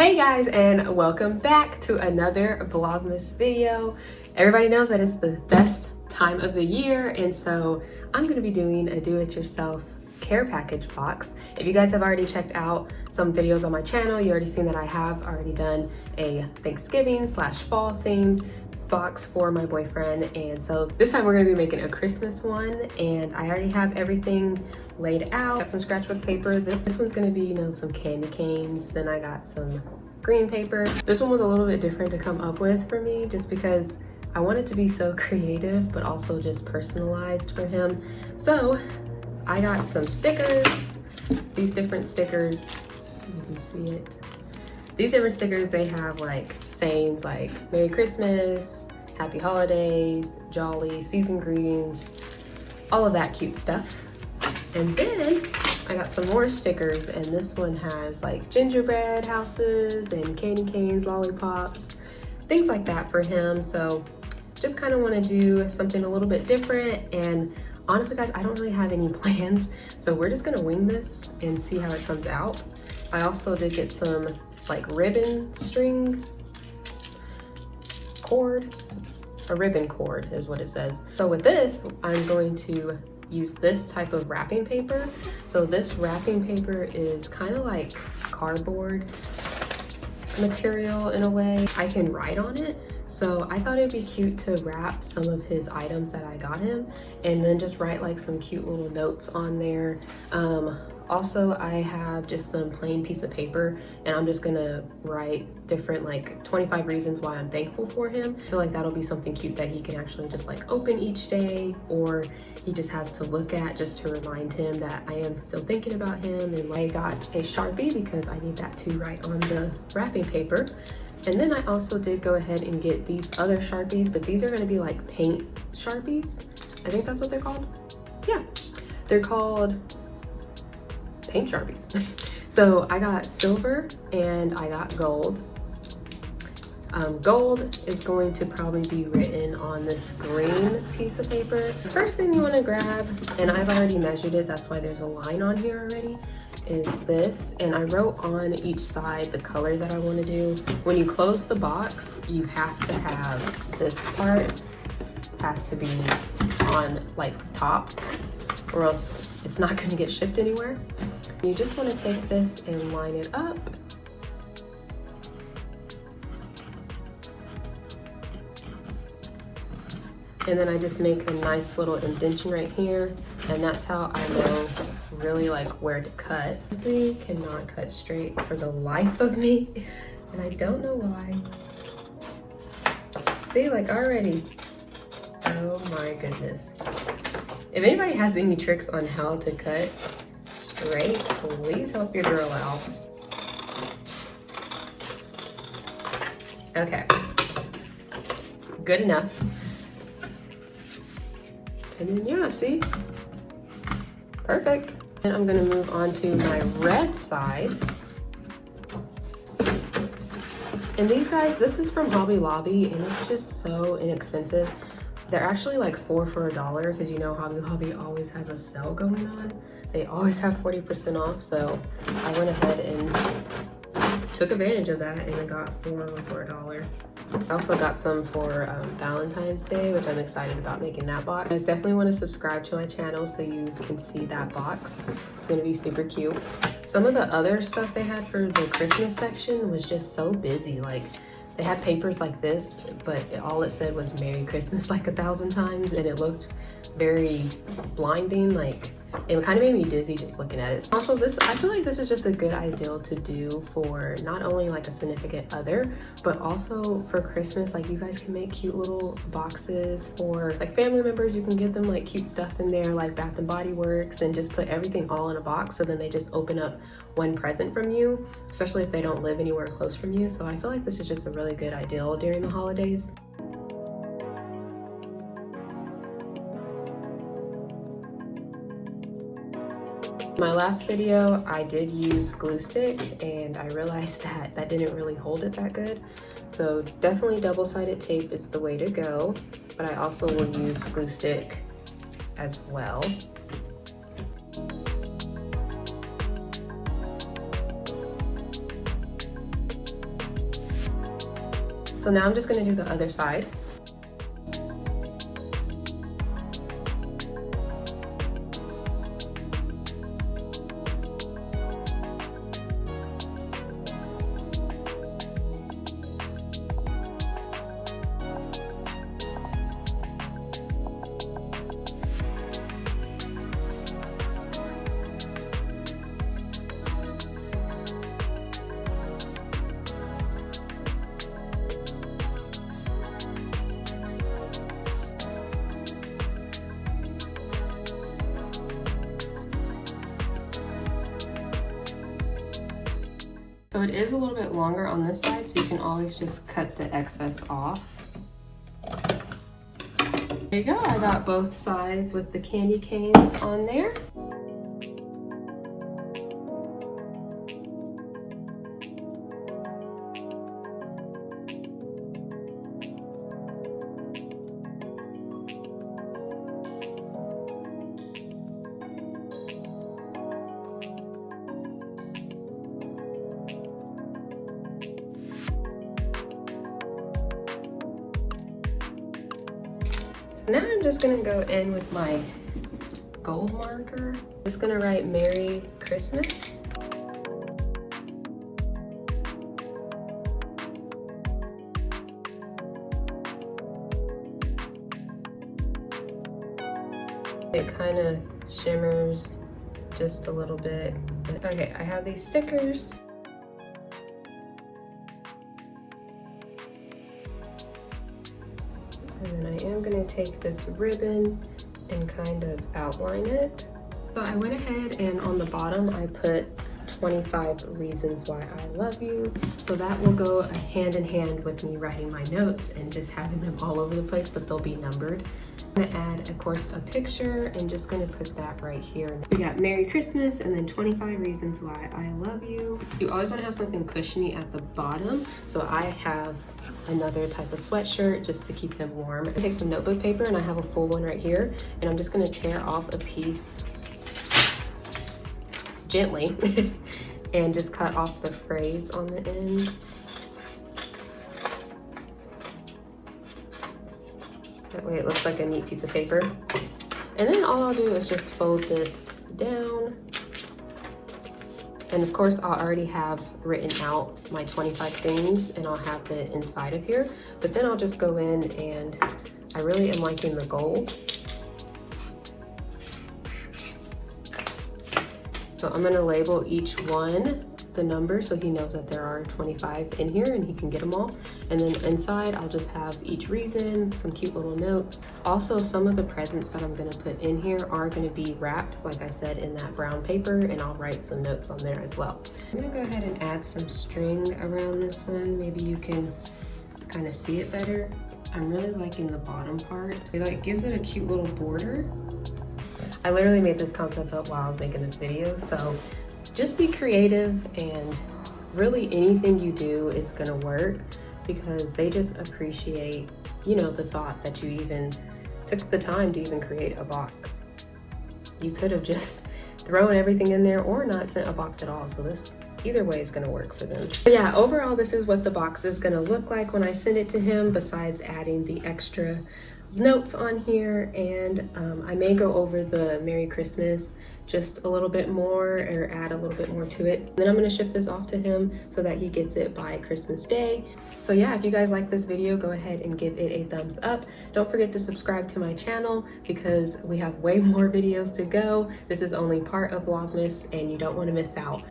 Hey guys, and welcome back to another Vlogmas video. Everybody knows that it's the best time of the year, and so I'm going to be doing a do-it-yourself care package box. If you guys have already checked out some videos on my channel, you already seen that I have already done a Thanksgiving/fall themed box for my boyfriend, and so this time we're going to be making a Christmas one, and I already have everything laid out. Got some scratchbook paper. This one's going to be, some candy canes. Then I got some green paper. This one was a little bit different to come up with for me, just because I want it to be so creative but also just personalized for him. So I got some stickers. These different stickers, you can see it. These different stickers, they have like sayings like Merry Christmas, Happy Holidays, Jolly, Season Greetings, all of that cute stuff. And then I got some more stickers, and this one has like gingerbread houses and candy canes, lollipops, things like that for him. So just kind of want to do something a little bit different, and honestly guys, I don't really have any plans, so we're just gonna wing this and see how it comes out. I also did get some like ribbon string cord, a ribbon cord is what it says. So with this, I'm going to use this type of wrapping paper. So this wrapping paper is kind of like cardboard material in a way. I can write on it. So I thought it'd be cute to wrap some of his items that I got him and then just write like some cute little notes on there. Also, I have just some plain piece of paper, and I'm just gonna write different like 25 reasons why I'm thankful for him. I feel like that'll be something cute that he can actually just like open each day, or he just has to look at just to remind him that I am still thinking about him. And I got a Sharpie because I need that to write on the wrapping paper. And then I also did go ahead and get these other Sharpies, but these are gonna be like paint Sharpies. I think that's what they're called. Yeah, they're called paint Sharpies. So I got silver and I got gold. Gold is going to probably be written on this green piece of paper. The first thing you want to grab, and I've already measured it, that's why there's a line on here already, is this. And I wrote on each side the color that I want to do. When you close the box, you have to have this part has to be on like top, or else it's not going to get shipped anywhere. You just want to take this and line it up. And then I just make a nice little indentation right here, and that's how I know really like where to cut. Honestly, cannot cut straight for the life of me, and I don't know why. See, like already. Oh my goodness. If anybody has any tricks on how to cut straight, please help your girl out. Okay, good enough. And then yeah, see, perfect. And I'm gonna move on to my red side. And these guys, this is from Hobby Lobby, and it's just so inexpensive. They're actually like 4 for $1, because Hobby Lobby always has a sale going on. They always have 40% off, so I went ahead and took advantage of that, and I got 4 for $1. I also got some for Valentine's Day, which I'm excited about making that box. You guys definitely want to subscribe to my channel so you can see that box. It's gonna be super cute. Some of the other stuff they had for the Christmas section was just so busy. Like, they had papers like this, but all it said was Merry Christmas like 1,000 times, and it looked very blinding. Like, it kind of made me dizzy just looking at it. Also, I feel like this is just a good idea to do for not only like a significant other, but also for Christmas. Like, you guys can make cute little boxes for like family members. You can give them like cute stuff in there, like Bath and Body Works, and just put everything all in a box, so then they just open up one present from you, especially if they don't live anywhere close from you. So I feel like this is just a really good idea during the holidays. My last video, I did use glue stick, and I realized that that didn't really hold it that good. So definitely double-sided tape is the way to go, but I also will use glue stick as well. So now I'm just gonna do the other side. So it is a little bit longer on this side, so you can always just cut the excess off. There you go, I got both sides with the candy canes on there. Now I'm just gonna go in with my gold marker. I'm just gonna write Merry Christmas. It kind of shimmers just a little bit. Okay, I have these stickers. And then I am going to take this ribbon and kind of outline it. So I went ahead and on the bottom I put 25 reasons why I love you. So that will go hand in hand with me writing my notes and just having them all over the place, but they'll be numbered. I'm gonna add, of course, a picture and just gonna put that right here. We got Merry Christmas and then 25 reasons why I love you. You always wanna have something cushiony at the bottom. So I have another type of sweatshirt just to keep him warm. I take some notebook paper and I have a full one right here, and I'm just gonna tear off a piece gently and just cut off the phrase on the end. That way it looks like a neat piece of paper. And then all I'll do is just fold this down. And of course I'll already have written out my 25 things and I'll have the inside of here. But then I'll just go in and I really am liking the gold. So I'm gonna label each one the number so he knows that there are 25 in here and he can get them all. And then inside I'll just have each reason, some cute little notes. Also, some of the presents that I'm gonna put in here are gonna be wrapped, like I said, in that brown paper, and I'll write some notes on there as well. I'm gonna go ahead and add some string around this one. Maybe you can kind of see it better. I'm really liking the bottom part. It like gives it a cute little border. I literally made this concept up while I was making this video, so just be creative, and really anything you do is gonna work because they just appreciate, you know, the thought that you even took the time to even create a box. You could have just thrown everything in there or not sent a box at all, so this either way is gonna work for them. But yeah, overall this is what the box is gonna look like when I send it to him, besides adding the extra notes on here. And I may go over the Merry Christmas just a little bit more, or add a little bit more to it. Then I'm gonna ship this off to him so that he gets it by Christmas Day. So yeah, if you guys like this video, go ahead and give it a thumbs up. Don't forget to subscribe to my channel because we have way more videos to go. This is only part of Vlogmas and you don't wanna miss out.